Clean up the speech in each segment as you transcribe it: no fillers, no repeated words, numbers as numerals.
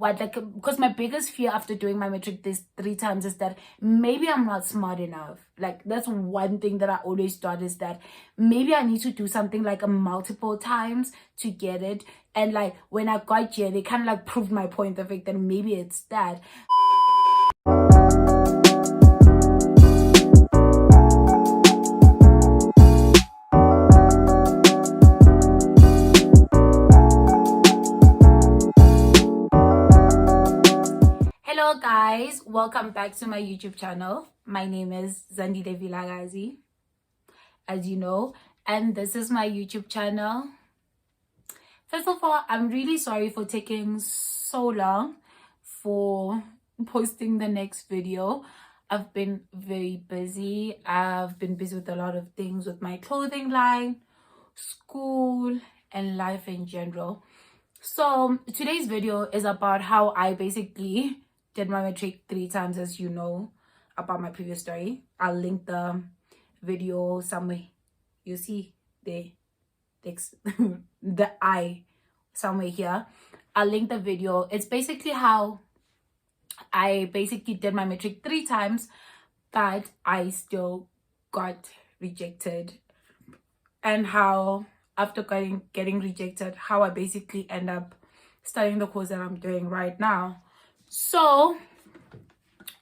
what, like, because my biggest fear after doing my matric this 3 times is that maybe I'm not smart enough. Like, that's one thing that I always thought, is that maybe I need to do something like a multiple times to get it. And like when I got here, they kind of like proved my point, the fact that maybe it's that. Hello guys, welcome back to my YouTube channel. My name is Zandile Vilagazi, as you know, and this is my YouTube channel. First of all, I'm really sorry for taking so long for posting the next video. I've been very busy. I've been busy with a lot of things, with my clothing line, school, and life in general. So today's video is about how I basically did my matric 3 times, as you know about my previous story. I'll link the video somewhere. You see the eye somewhere here. I'll link the video. It's basically how I basically did my matric 3 times, but I still got rejected, and how after getting rejected, how I basically end up studying the course that I'm doing right now. So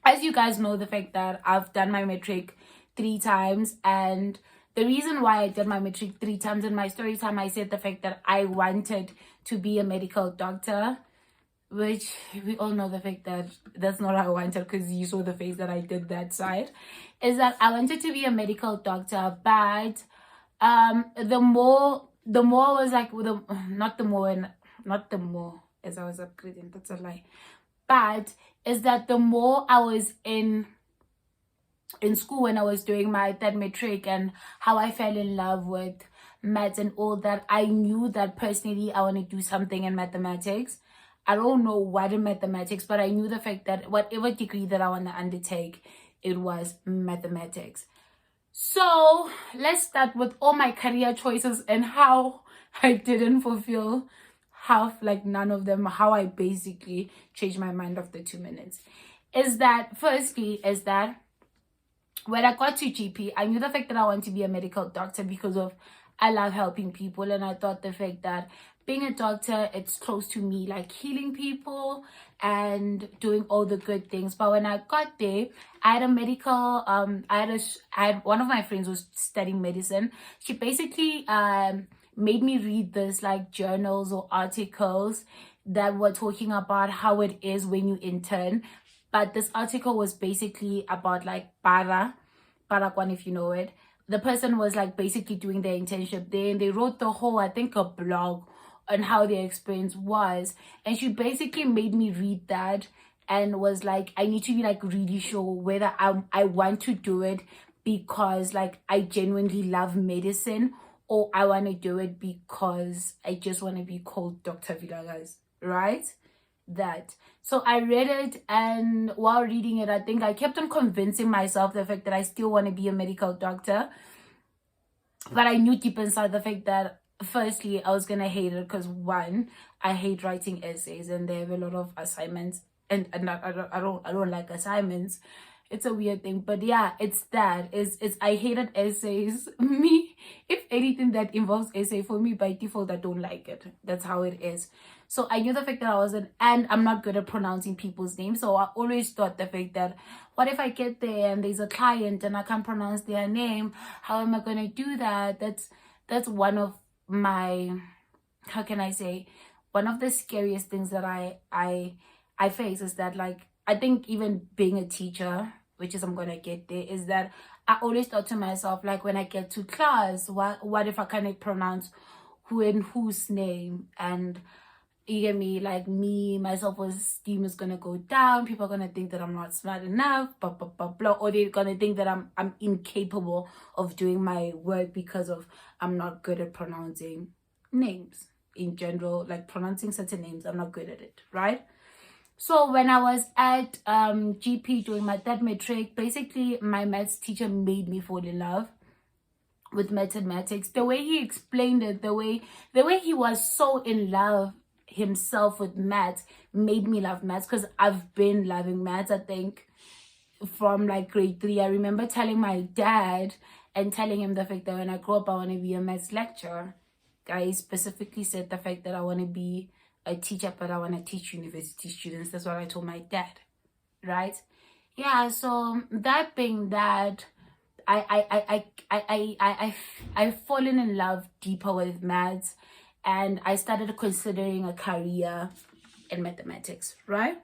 as you guys know, the fact that I've done my matric 3 times, and the reason why I did my matric 3 times, in my story time I said the fact that I wanted to be a medical doctor, which we all know the fact that that's not what I wanted, because you saw the face that I did that side. Is that I wanted to be a medical doctor, but the more I was like, not the more as I was upgrading, that's a lie, but is that the more I was in school when I was doing my third matric, and how I fell in love with maths and all that, I knew that personally I want to do something in mathematics. I don't know what in mathematics, but I knew the fact that whatever degree that I want to undertake, it was mathematics. So let's start with all my career choices and how I didn't fulfill none of them, how I basically changed my mind after 2 minutes. Is that firstly, is that when I got to GP, I knew the fact that I want to be a medical doctor because of I love helping people, and I thought the fact that being a doctor, it's close to me, like healing people and doing all the good things. But when I got there, I had a medical I had one of my friends was studying medicine. She basically made me read this like journals or articles that were talking about how it is when you intern. But this article was basically about like Parakwan, if you know it. The person was like basically doing their internship there, and they wrote the whole, I think, a blog on how their experience was. And she basically made me read that, and was like, I need to be like really sure whether I want to do it because like I genuinely love medicine, or I want to do it because I just want to be called Dr. Vilagazi, right? That. So I read it, and while reading it, I think I kept on convincing myself the fact that I still want to be a medical doctor. But I knew deep inside the fact that firstly I was gonna hate it, because one, I hate writing essays, and they have a lot of assignments, and I don't like assignments. It's a weird thing, but yeah, it's I hated essays. Me, if anything that involves essay, for me by default I don't like it. That's how it is. So I knew the fact that I wasn't, and I'm not good at pronouncing people's names, so I always thought the fact that what if I get there and there's a client and I can't pronounce their name, how am I going to do that? That's one of my, how can I say, one of the scariest things that I face, is that like, I think even being a teacher, which is I'm going to get there, is that I always thought to myself, like when I get to class, what if I can't pronounce who and whose name? And you get me, like my self-esteem is gonna go down. People are gonna think that I'm not smart enough, blah blah blah blah, or they're gonna think that I'm incapable of doing my work because of I'm not good at pronouncing names in general, like pronouncing certain names. I'm not good at it, right? So when I was at GP doing my third matric, basically my maths teacher made me fall in love with mathematics. The way he explained it, the way he was so in love, himself with maths made me love maths, because I've been loving maths, I think, from like grade 3. I remember telling my dad and telling him the fact that when I grow up, I want to be a maths lecturer. I specifically said the fact that I want to be a teacher, but I want to teach university students. That's what I told my dad, right? Yeah, so that being that, I've fallen in love deeper with maths, and I started considering a career in mathematics, right?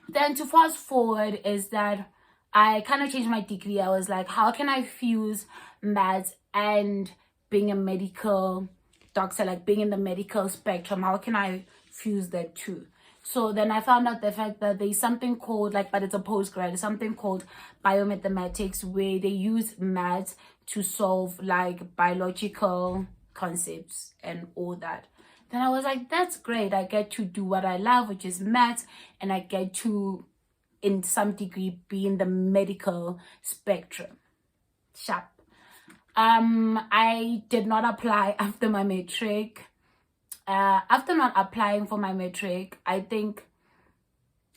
Then to fast forward is that I kind of changed my degree. I was like, how can I fuse maths and being a medical doctor, like being in the medical spectrum? How can I fuse that too? So then I found out the fact that there's something called, like, but it's a postgrad, something called biomathematics, where they use maths to solve like biological concepts and all that. Then I was like, that's great. I get to do what I love, which is maths, and I get to, in some degree, be in the medical spectrum. Sharp. I did not apply after my matric. After not applying for my matric, I think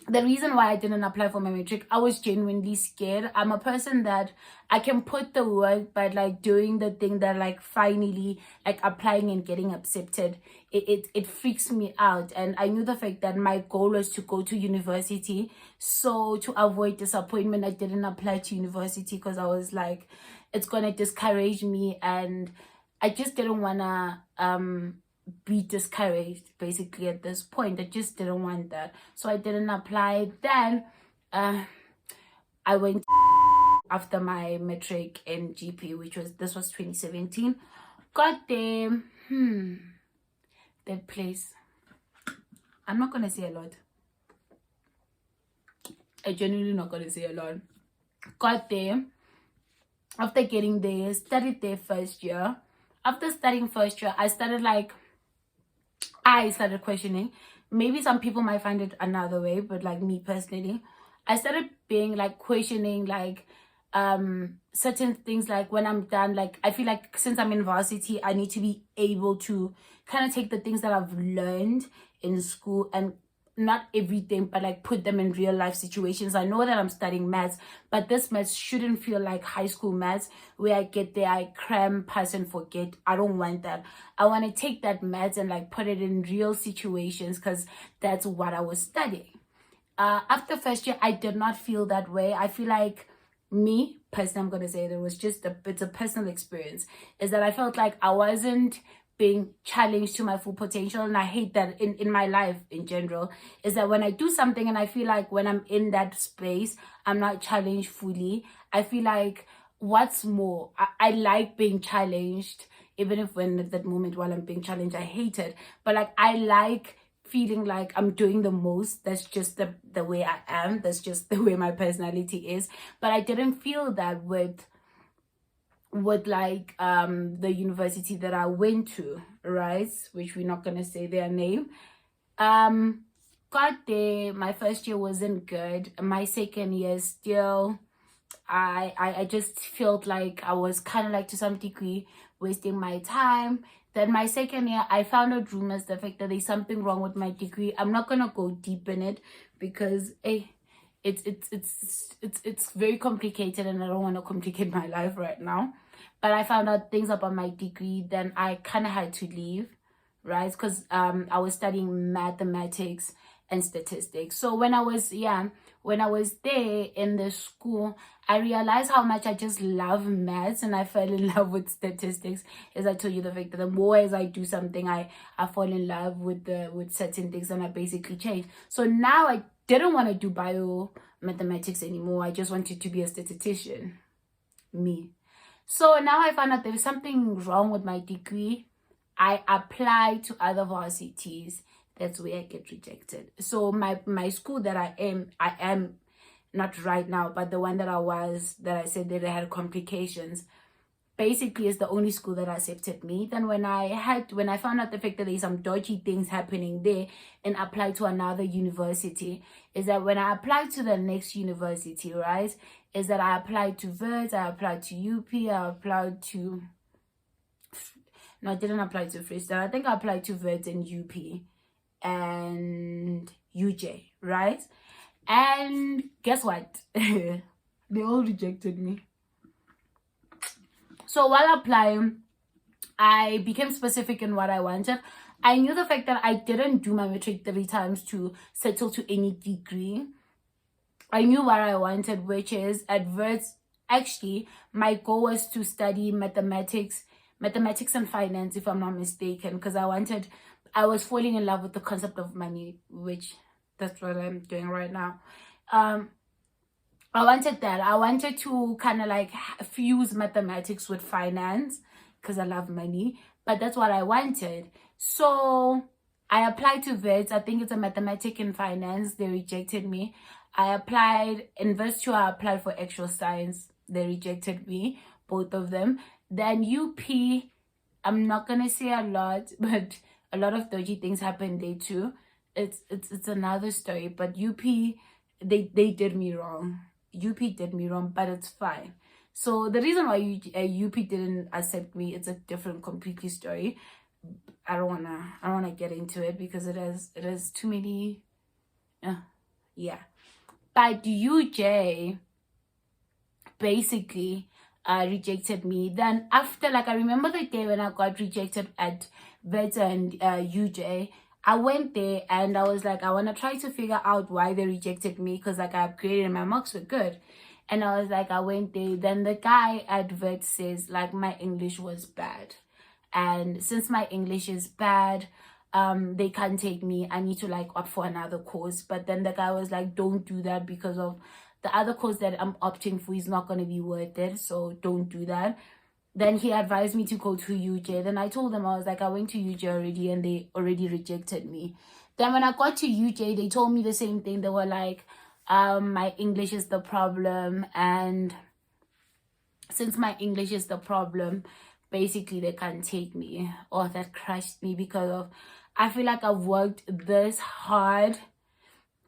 the reason why I didn't apply for my matric, I was genuinely scared. I'm a person that I can put the work, but like doing the thing that like finally like applying and getting accepted, it freaks me out. And I knew the fact that my goal was to go to university. So to avoid disappointment, I didn't apply to university, because I was like, it's gonna discourage me, and I just didn't wanna be discouraged basically at this point. I just didn't want that, so I didn't apply. Then I went after my matric in GP, which was 2017. Got there, that place, I'm not gonna say a lot. I genuinely not gonna say a lot. Got there. After getting there, studied there first year. After studying first year, I started questioning. Maybe some people might find it another way, but like me personally, I started being like questioning like certain things. Like when I'm done, like I feel like since I'm in varsity, I need to be able to kind of take the things that I've learned in school, and not everything, but like put them in real life situations. I know that I'm studying maths, but this maths shouldn't feel like high school maths where I get there, I cram, pass and forget. I don't want that. I want to take that maths and like put it in real situations, because that's what I was studying. After first year, I did not feel that way. I feel like me personally, I'm gonna say that it was just it's a personal experience, is that I felt like I wasn't being challenged to my full potential. And I hate that in my life in general, is that when I do something and I feel like when I'm in that space, I'm not challenged fully. I feel like, what's more, I like being challenged, even if when at that moment while I'm being challenged, I hate it. But like, I like feeling like I'm doing the most. That's just the way I am. That's just the way my personality is. But I didn't feel that with like the university that I went to, right, which we're not gonna say their name. Got there, my first year wasn't good. My second year still, I just felt like I was kind of like to some degree wasting my time. Then my second year, I found out rumors, the fact that there's something wrong with my degree. I'm not gonna go deep in it, because it's very complicated, and I don't want to complicate my life right now. But I found out things about my degree. Then I kind of had to leave, right? Because I was studying mathematics and statistics. So when I was there in the school, I realized how much I just love maths, and I fell in love with statistics. As I told you, the fact that the more as I do something, I fall in love with certain things, and I basically change. So now I didn't want to do biomathematics anymore. I just wanted to be a statistician. Me. So now I found out there was something wrong with my degree. I applied to other varsities. That's where I get rejected. So my school that I am not right now, but the one that I said that I had complications, basically is the only school that accepted me. Then when I found out the fact that there's some dodgy things happening there, and applied to another university, is that when I applied to the next university, right, is that I applied to Wits, I applied to UP, I didn't apply to Freestyle. I think I applied to Wits and UP. and UJ, right? And guess what? They all rejected me. So while applying, I became specific in what I wanted. I knew the fact that I didn't do my matric 3 times to settle to any degree. I knew what I wanted, which is adverts. Actually, my goal was to study mathematics and finance, if I'm not mistaken, because I was falling in love with the concept of money, which that's what I'm doing right now. I wanted that. I wanted to kind of like fuse mathematics with finance because I love money, but that's what I wanted. So I applied to VETS. I think it's a mathematics and finance. They rejected me. I applied in VETS 2. I applied for actual science. They rejected me, both of them. Then UP, I'm not gonna say a lot, but a lot of dodgy things happened there too. It's another story. But UP, they did me wrong. UP did me wrong, but it's fine. So the reason why UP didn't accept me, it's a different completely story. I don't wanna get into it because it has too many. Yeah. But UJ basically rejected me. Then after, like, I remember the day when I got rejected at VETS and UJ. I went there and I was like, I want to try to figure out why they rejected me, because like I upgraded and my marks were good. And I was like, I went there. Then the guy at VETS says like my English was bad, and since my English is bad, they can't take me. I need to like opt for another course. But then the guy was like, don't do that, because of the other course that I'm opting for is not going to be worth it, so don't do that. Then he advised me to go to UJ. Then I told them, I was like, I went to UJ already and they already rejected me. Then when I got to UJ, they told me the same thing. They were like, my English is the problem, and since my English is the problem, basically they can't take me. Oh, that crushed me, because of I feel like I've worked this hard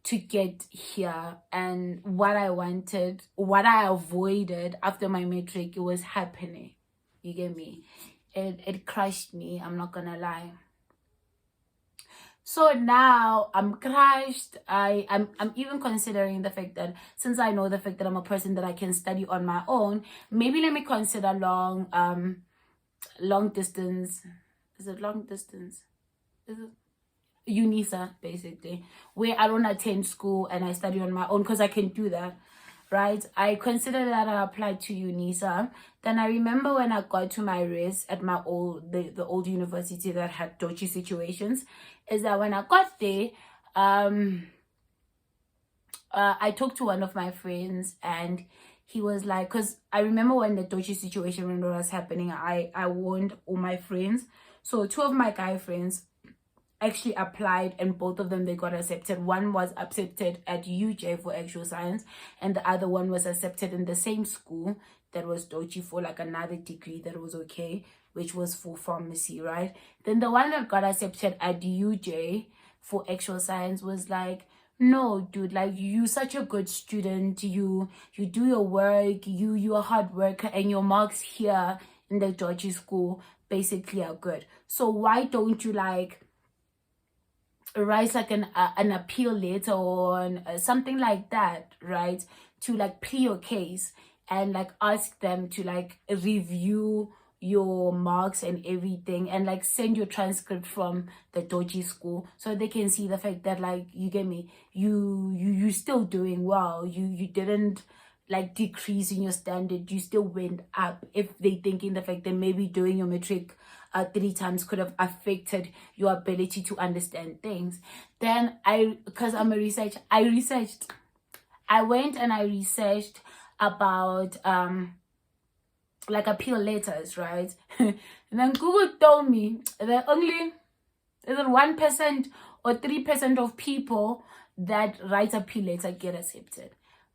to get here, and what I wanted, what I avoided after my matric, it was happening. You get me? It crushed me, I'm not gonna lie. So now I'm crushed. I'm even considering the fact that, since I know the fact that I'm a person that I can study on my own, maybe let me consider long distance. Is it long distance? Is it UNISA, basically, where I don't attend school and I study on my own, because I can do that, right? I consider that I applied to UNISA. Then I remember when I got to my res at my the old university that had dodgy situations, is that when I got there, I talked to one of my friends, and he was like, because I remember when the dodgy situation, when it was happening, I warned all my friends. So 2 of my guy friends actually applied, and both of them, they got accepted. One was accepted at UJ for actual science, and the other one was accepted in the same school that was dodgy for like another degree that was okay, which was for pharmacy, right? Then the one that got accepted at UJ for actual science was like, no dude, like, you such a good student, you do your work, you're a hard worker, and your marks here in the dodgy school basically are good. So why don't you like write like an appeal letter or something like that, right, to like plead your case, and like ask them to like review your marks and everything, and like send your transcript from the dodgy school, so they can see the fact that, like, you get me, you still doing well, you didn't like decrease in your standard, you still went up. If they thinking the fact that maybe doing your matric 3 times could have affected your ability to understand things, then because I'm a researcher, I went and I researched about like appeal letters, right? And then Google told me that only is it 1% or 3% of people that write appeal letter get accepted.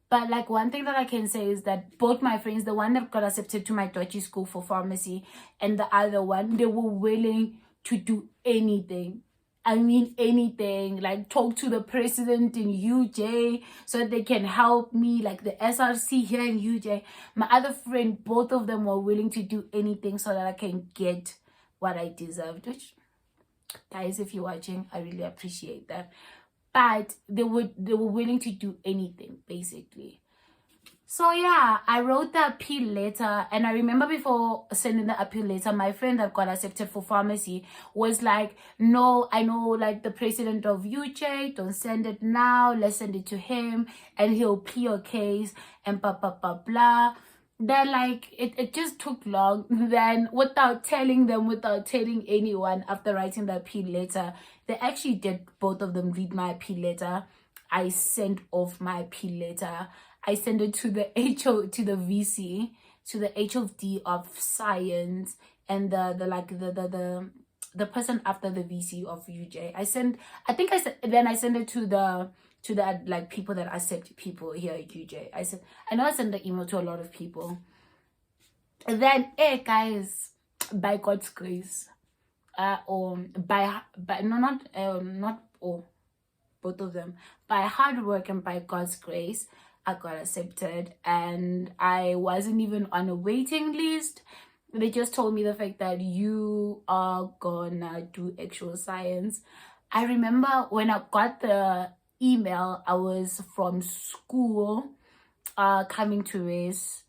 But like, one thing that I can say is that both my friends, the one that got accepted to my dodgy school for pharmacy and the other one, they were willing to do anything. I mean anything, like talk to the president in UJ so that they can help me, like the SRC here in UJ. My other friend, both of them were willing to do anything so that I can get what I deserved, which Guys, if you're watching, I really appreciate that. But they were willing to do anything, basically. So yeah, I wrote the appeal letter, and I remember before sending the appeal letter, my friend that got accepted for pharmacy was like, no, I know like the president of UJ, don't send it now, let's send it to him and he'll plea your case and blah blah blah blah. Then like it just took long. Then without telling them, without telling anyone, after writing the appeal letter, they actually did, both of them, read my appeal letter. I sent off my appeal letter. I sent it to the to the VC, to the HOD of science, and the person after the VC of UJ. I sent it to the like people that accept people here at UJ. I know I sent the email to a lot of people. And then, hey guys, by God's grace, both of them, by hard work and by God's grace, I got accepted, and I wasn't even on a waiting list. They just told me the fact that you are gonna do actual science. I remember when I got the email, I was from school coming to race,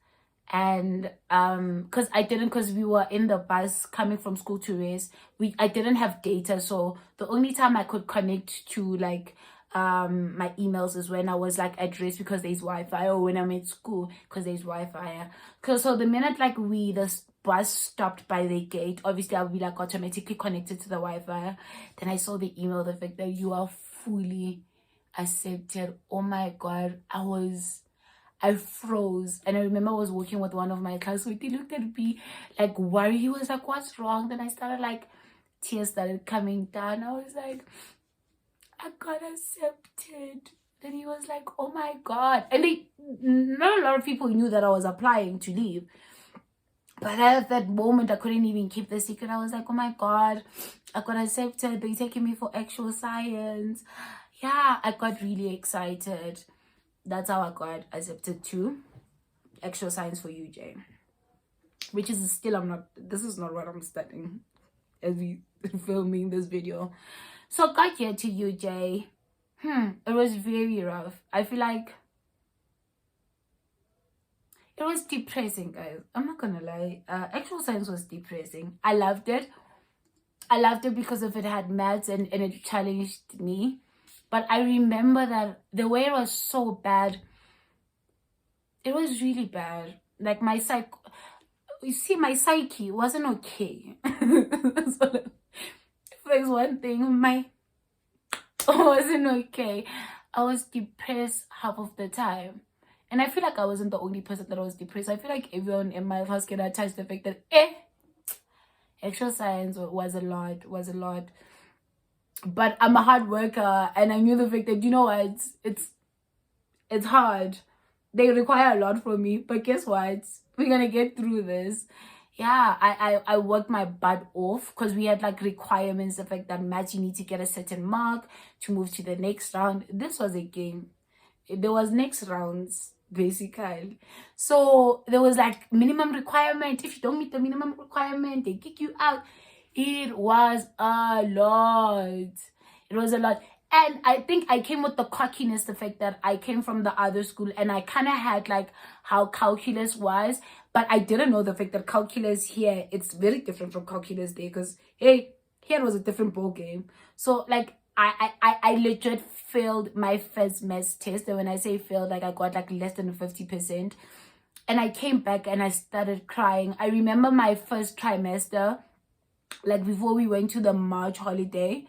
and because we were in the bus coming from school to race, I didn't have data, so the only time I could connect to like my emails is when I was like at race because there's Wi-Fi, or when I'm at school because there's Wi-Fi. Because so the minute like the bus stopped by the gate, obviously I'll be like automatically connected to the Wi-Fi. Then I saw the email, the fact that you are fully accepted. Oh my God, I froze. And I remember I was working with one of my classmates. He looked at me like worried. He was like, what's wrong? Then I started like, tears started coming down. I was like, I got accepted. Then he was like, oh my God. And not a lot of people knew that I was applying to leave. But at that moment, I couldn't even keep the secret. I was like, oh my God, I got accepted. They're taking me for actual science. Yeah, I got really excited. That's how I got accepted to actual science for UJ. Which is still, this is not what I'm studying as we filming this video. So I got here to UJ. It was very rough. I feel like it was depressing, guys. I'm not gonna lie. Actual science was depressing. I loved it. I loved it because of it had maths and it challenged me. But I remember that the way it was so bad, it was really bad. Like my psyche wasn't okay. So, if there's one thing, my wasn't okay. I was depressed half of the time. And I feel like I wasn't the only person that was depressed. I feel like everyone in my house can attest the fact that actual science was a lot. But I'm a hard worker, and I knew the fact that, you know what, it's hard. They require a lot from me, but guess what? We're gonna get through this. Yeah, I worked my butt off because we had like requirements, the fact that maths, you need to get a certain mark to move to the next round. This was a game. There was next rounds, basically. So there was like minimum requirement. If you don't meet the minimum requirement, they kick you out. It was a lot. It was a lot. And I think I came with the cockiness, the fact that I came from the other school and I kind of had like how calculus was, but I didn't know the fact that calculus here, it's very different from calculus there, because hey, here it was a different ball game. So like I legit failed my first maths test, and when I say failed, like I got like less than 50%. And I came back and I started crying. I remember my first trimester, like before we went to the March holiday,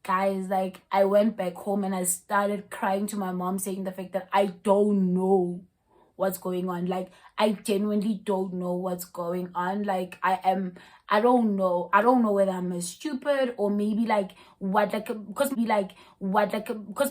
guys, like I went back home and I started crying to my mom, saying the fact that I don't know what's going on. Like I genuinely don't know what's going on. Like I don't know whether I'm stupid or maybe like what, like because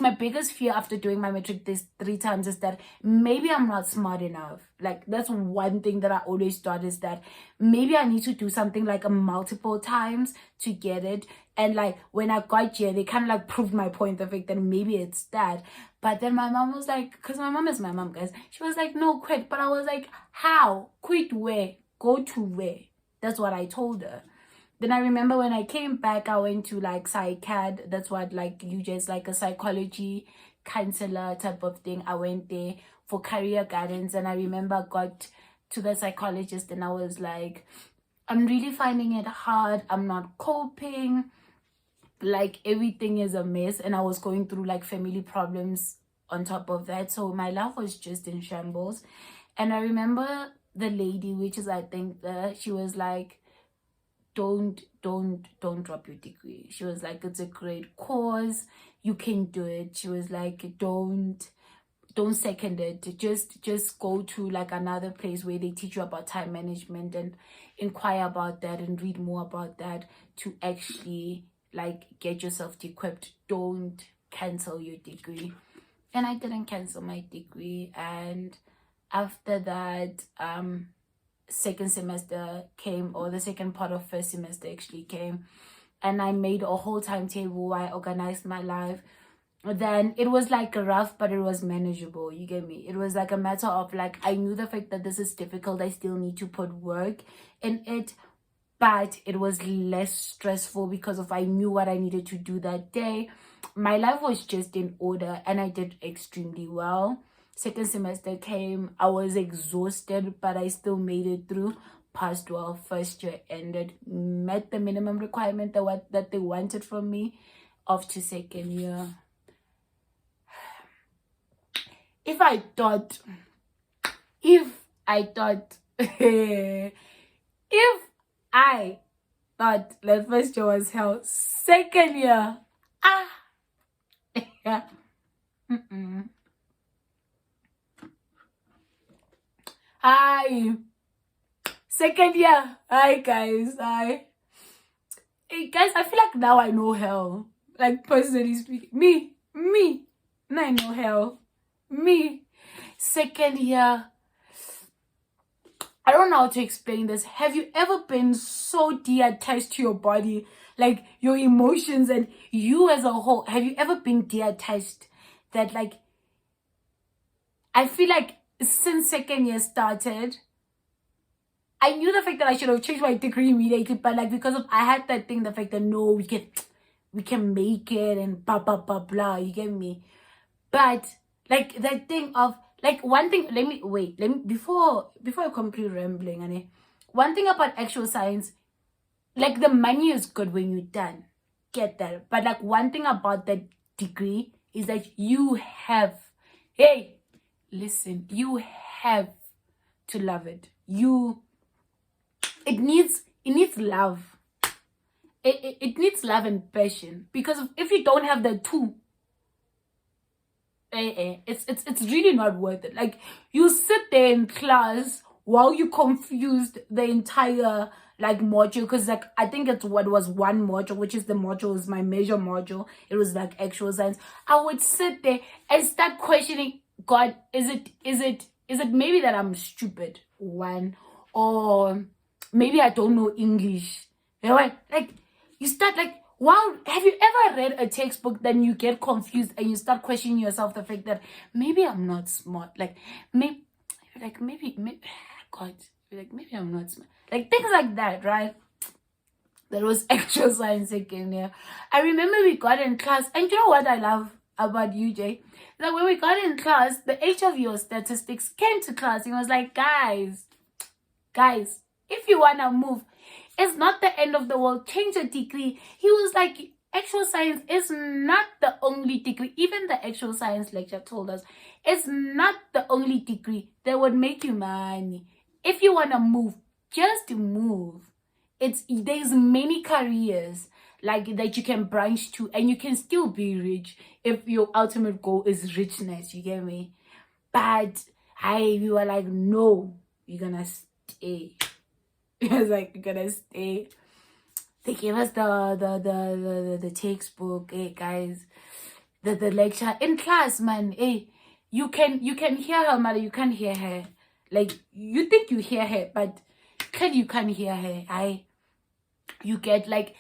my biggest fear after doing my matric this 3 times is that maybe I'm not smart enough. Like that's one thing that I always thought, is that maybe I need to do something like multiple times to get it. And like when I got here, they kind of like proved my point, the fact that maybe it's that. But then my mom was like, because my mom is my mom, guys, she was like, no, quit. But I was like, how? Quit where? Go to where? That's what I told her. Then I remember when I came back, I went to like psychad. That's what like you just like a psychology counselor type of thing. I went there for career guidance, and I remember I got to the psychologist and I was like, I'm really finding it hard. I'm not coping. Like everything is a mess, and I was going through like family problems on top of that. So my life was just in shambles. And I remember the lady, which is I think she was like, don't drop your degree. She was like, it's a great cause, you can do it. She was like, don't second it, just go to like another place where they teach you about time management and inquire about that and read more about that to actually like get yourself equipped. Don't cancel your degree. And I didn't cancel my degree. And after that, second semester came, or the second part of first semester actually came, and I made a whole timetable. I organized my life. Then it was like rough, but it was manageable. You get me? It was like a matter of like, I knew the fact that this is difficult. I still need to put work in it, but it was less stressful because of I knew what I needed to do that day. My life was just in order, and I did extremely well. Second semester came, I was exhausted, but I still made it through. Passed well. First year ended, met the minimum requirement that they wanted from me. Off to second year. If I thought if I thought that first year was hell, second year, yeah. Hi, second year. Hi guys. Hey guys, I feel like now I know hell. Like personally speaking, me, now I know hell. Me, second year. I don't know how to explain this. Have you ever been so detached to your body, like your emotions and you as a whole? Have you ever been detached that like, I feel like since second year started, I knew the fact that I should have changed my degree immediately, but like because of I had that thing, the fact that no, we can make it and blah blah blah blah. You get me? But like that thing of like one thing. Let me before I complete rambling. And one thing about actual science, like the money is good when you're done. Get that? But like one thing about that degree is that you have, hey, listen, you have to love it. It needs love. It needs love and passion, because if you don't have the two, it's really not worth it. Like you sit there in class while you confused the entire like module, because like I think it's what was one module, which is the module is my major module. It was like actual science. I would sit there and start questioning God. Is it maybe that I'm stupid, one, or maybe I don't know English. You know what? Like you start like, wow, have you ever read a textbook, then you get confused and you start questioning yourself, the fact that maybe I'm not smart. Like maybe God, like maybe I'm not smart. Like things like that, right? That was actual science second year. I remember we got in class, and you know what I love about UJ? That when we got in class, the HOV of statistics came to class. He was like, guys, if you wanna move, it's not the end of the world. Change your degree. He was like, actual science is not the only degree. Even the actual science lecture told us it's not the only degree that would make you money. If you wanna move, just move. There's many careers like that you can branch to, and you can still be rich if your ultimate goal is richness. You get me? But we were like, no, you're gonna stay. It was like, you're gonna stay. They gave us the textbook. Hey guys, the lecture in class, man. Hey, you can hear her, mother. You can't hear her. Like you think you hear her, but clearly you can't hear her. You get like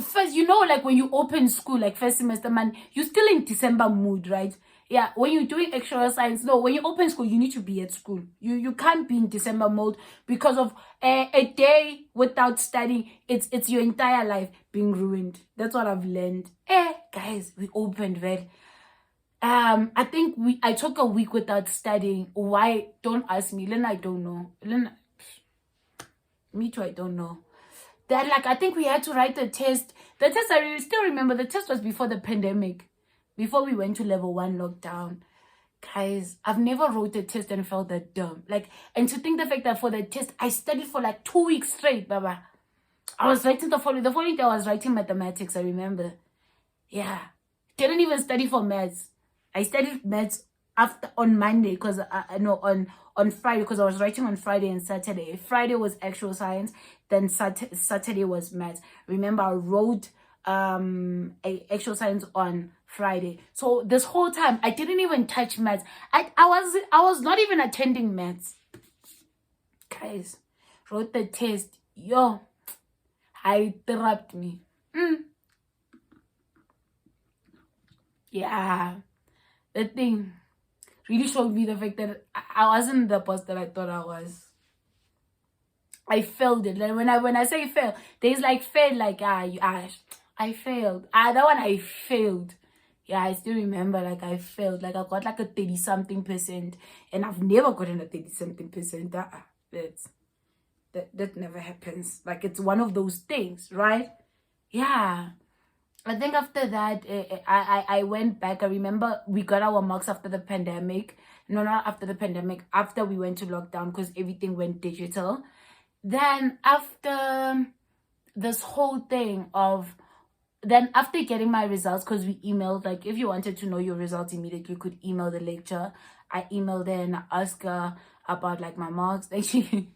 first, you know, like when you open school, like first semester, man, you're still in December mood, right? Yeah, when you're doing extra science, no, when you open school, you need to be at school. You can't be in December mode because of a day without studying. It's your entire life being ruined. That's what I've learned. Guys, we opened red. I think I took a week without studying. Why? Don't ask me. Then I don't know. Then me too, I don't know. Then like I think we had to write the test. The test I still remember, the test was before the pandemic. Before we went to level 1 lockdown. Guys, I've never wrote a test and felt that dumb. Like, and to think the fact that for the test, I studied for like 2 weeks straight, Baba. I was writing the following day I was writing mathematics, I remember. Yeah. Didn't even study for maths. I studied maths on Monday because on Friday because I was writing on Friday and Saturday. Friday was actual science, then Saturday was maths. Remember, I wrote actual science on Friday. So this whole time I didn't even touch maths. I was not even attending maths. Guys, wrote the test. Yo, I interrupt me. Yeah, the thing really showed me the fact that I wasn't the boss that I thought I was. I failed it. Like when I say fail, there's like fail, like I failed. That one I failed. Yeah, I still remember, like I failed. Like I got like a 30-something%, and I've never gotten a 30-something%. That never happens. Like it's one of those things, right? Yeah. I think after that, I went back. I remember we got our marks after the pandemic. No, not after the pandemic. After we went to lockdown because everything went digital. Then after this whole thing of, then after getting my results, because we emailed, like if you wanted to know your results immediately, you could email the lecturer. I emailed her and asked her about like my marks. Then she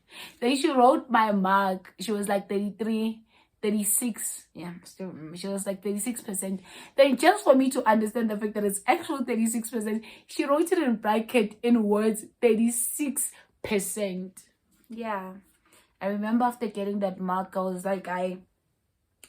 wrote my mark. She was like 33. 36, yeah, still remember. She was like 36%. Then just for me to understand the fact that it's actual 36%, she wrote it in bracket in words 36%. Yeah. I remember after getting that mark, I was like,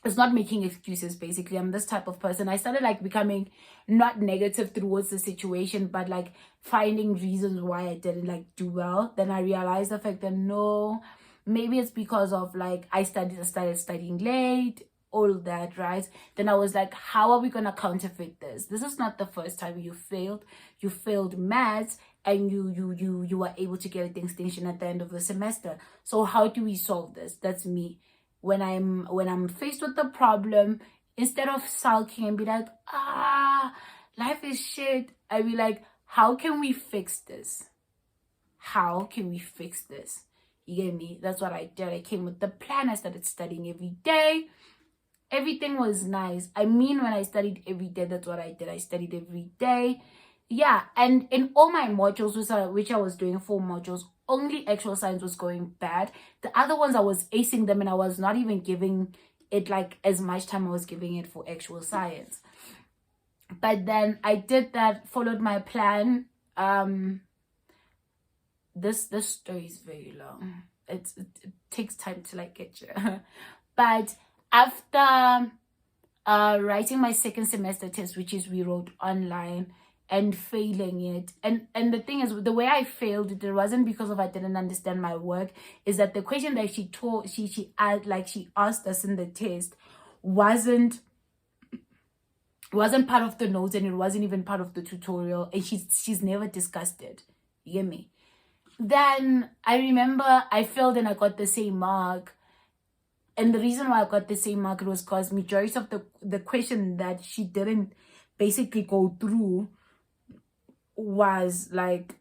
it's not making excuses, basically. I'm this type of person. I started like becoming not negative towards the situation, but like finding reasons why I didn't like do well. Then I realized the fact that no, maybe it's because of like I started studying late, all that, right? Then I was like, how are we gonna counterfeit this? This is not the first time you failed. You failed maths and you were able to get a distinction at the end of the semester. So how do we solve this? That's me. When I'm faced with the problem, instead of sulking and be like, life is shit, I be like, how can we fix this? How can we fix this? You get me? That's what I did. I came with the plan. I started studying every day. Everything was nice. I mean, when I studied every day, that's what I did. I studied every day. Yeah, and in all my modules, which I was doing 4 modules, only actual science was going bad. The other ones I was acing them, and I was not even giving it like as much time I was giving it for actual science. But then I did that, followed my plan. This story is very long. It takes time to like get you. But after writing my second semester test, which is we wrote online, and failing it, and the thing is, the way I failed it wasn't because of I didn't understand my work. Is that the question that she asked us in the test wasn't part of the notes, and it wasn't even part of the tutorial, and she's never discussed it. You get me? Then I remember I failed and I got the same mark. And the reason why I got the same mark was because majority of the question that she didn't basically go through was like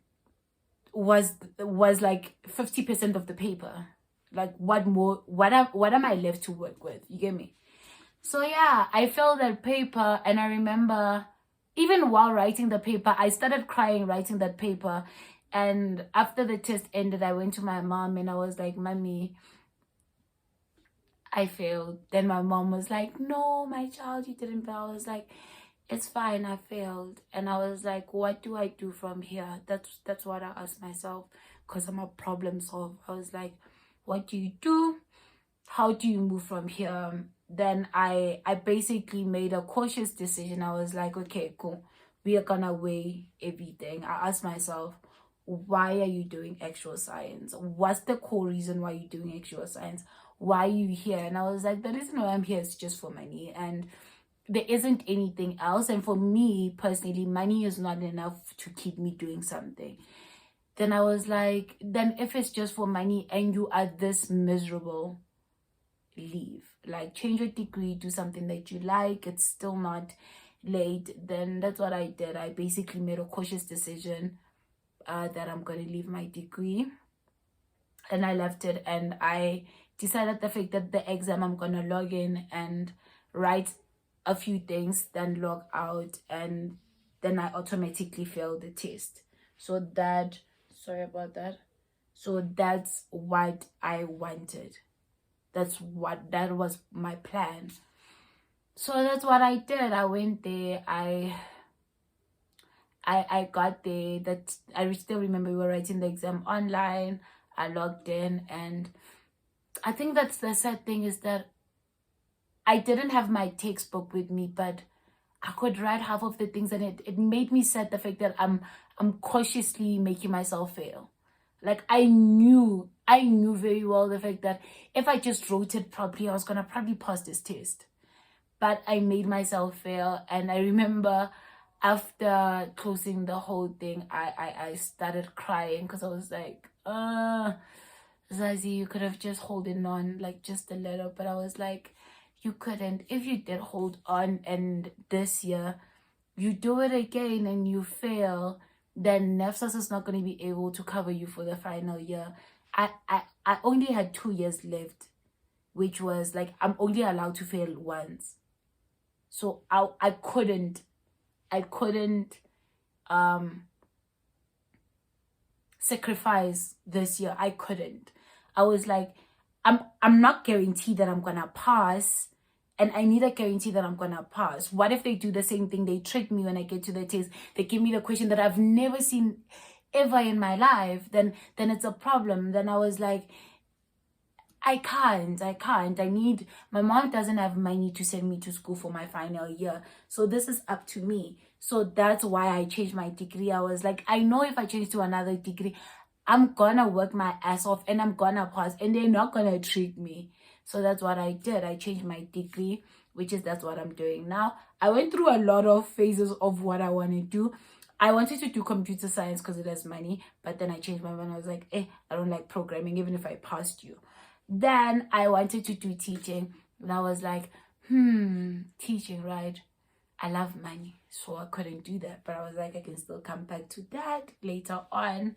50% of the paper. Like what am I left to work with? You get me? So yeah, I failed that paper, and I remember even while writing the paper, I started crying writing that paper. And after the test ended, I went to my mom and I was like, Mommy, I failed. Then my mom was like, no, my child, you didn't fail. I was like, it's fine, I failed. And I was like, what do I do from here? That's what I asked myself, because I'm a problem solver. I was like, what do you do? How do you move from here? Then I basically made a cautious decision. I was like, okay, cool. we are gonna weigh everything. I asked myself, why are you doing actual science? What's the core reason why you're doing actual science? Why are you here? And I was like, the reason why I'm here is just for money, and there isn't anything else. And for me personally, money is not enough to keep me doing something. Then I was like, then if it's just for money and you are this miserable, leave. Like, change your degree, do something that you like. It's still not late. Then that's what I did. I basically made a cautious decision that I'm going to leave my degree, and I left it. And I decided the fact that the exam, I'm going to log in and write a few things, then log out, and then I automatically fail the test. So that, sorry about that. So that's what I wanted. That was my plan. So that's what I did. I went there. I got there. That I still remember we were writing the exam online. I logged in, and I think that's the sad thing, is that I didn't have my textbook with me, but I could write half of the things, and it made me sad, the fact that I'm cautiously making myself fail. Like, I knew very well the fact that if I just wrote it properly, I was gonna probably pass this test. But I made myself fail. And I remember after closing the whole thing, I started crying, because I was like, Zazie, you could have just holding on like just a little. But I was like, you couldn't. If you did hold on, and this year you do it again and you fail, then NEFSAS is not going to be able to cover you for the final year. I only had 2 years left, which was like, I'm only allowed to fail once. So I couldn't sacrifice this year. I couldn't. I was like, I'm not guaranteed that I'm gonna pass, and I need a guarantee that I'm gonna pass. What if they do the same thing? They trick me when I get to the test. They give me the question that I've never seen ever in my life. Then it's a problem. Then I was like, I can't. My mom doesn't have money to send me to school for my final year. So this is up to me. So that's why I changed my degree. I was like, I know if I change to another degree, I'm gonna work my ass off and I'm gonna pass, and they're not gonna trick me. So that's what I did. I changed my degree, that's what I'm doing now. I went through a lot of phases of what I want to do. I wanted to do computer science because it has money, but then I changed my mind. I was like, I don't like programming, even if I passed you. Then I wanted to do teaching, and I was like, teaching, right? I love money, so I couldn't do that. But I was like, I can still come back to that later on.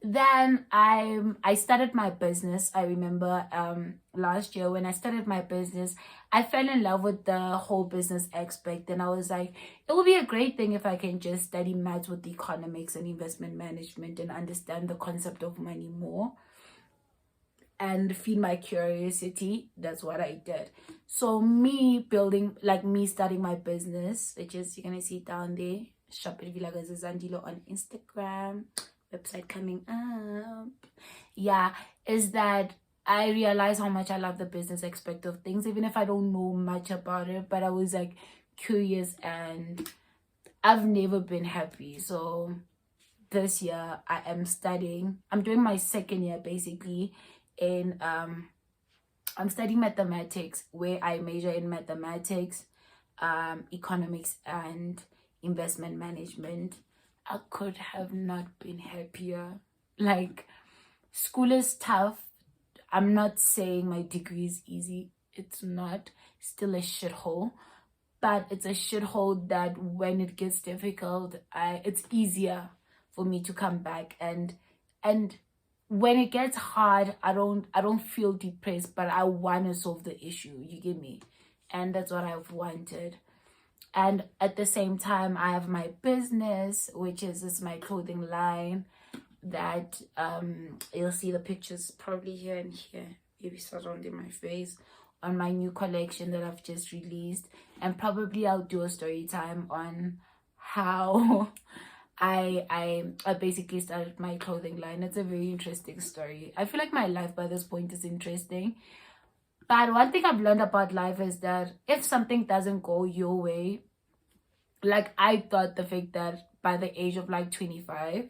Then I started my business. I remember last year when I started my business, I fell in love with the whole business aspect, and I was like, it will be a great thing if I can just study maths with economics and investment management and understand the concept of money more and feed my curiosity. That's what I did. So me starting my business, which is, you're gonna see it down there, Shop at Villa Zandilo on Instagram, website coming up. Yeah, is that I realized how much I love the business aspect of things, even if I don't know much about it. But I was like curious, and I've never been happy. So this year I am studying. I'm doing my second year basically, and I'm studying mathematics, where I major in mathematics, economics, and investment management. I could have not been happier. Like, school is tough. I'm not saying my degree is easy. It's not. Still a shithole. But it's a shithole that when it gets difficult, it's easier for me to come back. And when it gets hard, I don't feel depressed, but I want to solve the issue. You get me? And that's what I've wanted. And at the same time, I have my business, which is my clothing line, that you'll see the pictures probably here and here, maybe surrounding my face, on my new collection that I've just released. And probably I'll do a story time on how I basically started my clothing line. It's a very interesting story. I feel like my life by this point is interesting. But one thing I've learned about life is that if something doesn't go your way, like I thought the fact that by the age of like 25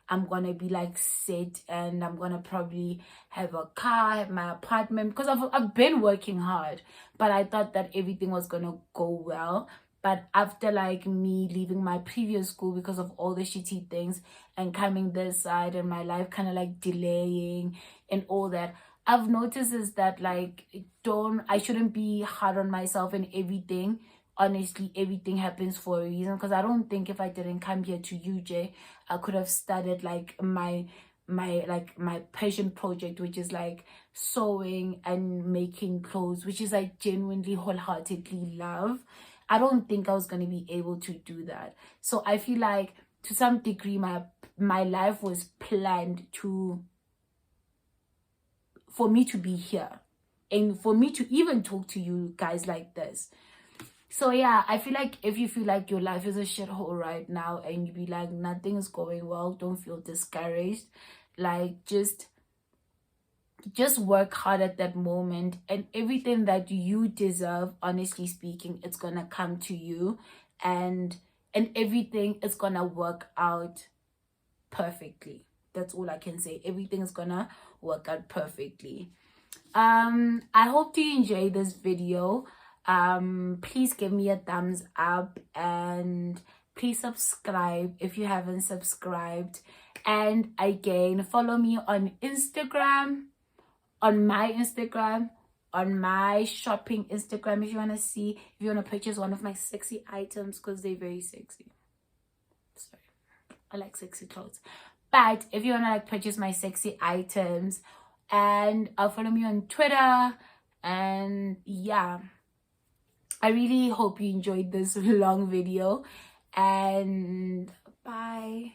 I'm gonna be like set and I'm gonna probably have a car, have my apartment, because I've been working hard, but I thought that everything was gonna go well. But after like me leaving my previous school because of all the shitty things and coming this side and my life kind of like delaying and all that, I've noticed is that like I shouldn't be hard on myself and everything. Honestly, everything happens for a reason, because I don't think if I didn't come here to UJ I could have started like my passion project, which is like sewing and making clothes, which is I genuinely wholeheartedly love. I don't think I was going to be able to do that. So I feel like to some degree my life was planned for me to be here and for me to even talk to you guys like this. So yeah, I feel like if you feel like your life is a shithole right now and you be like nothing is going well, don't feel discouraged. Like just work hard at that moment, and everything that you deserve, honestly speaking, it's gonna come to you, and everything is gonna work out perfectly. That's all I can say. Everything is gonna work out perfectly. I hope you enjoy this video. Please give me a thumbs up and please subscribe if you haven't subscribed. And again, follow me on Instagram, on my shopping Instagram, if you want to see, if you want to purchase one of my sexy items, because they're very sexy. Sorry, I like sexy clothes. But if you want to like purchase my sexy items, and follow me on Twitter. And yeah, I really hope you enjoyed this long video, and bye.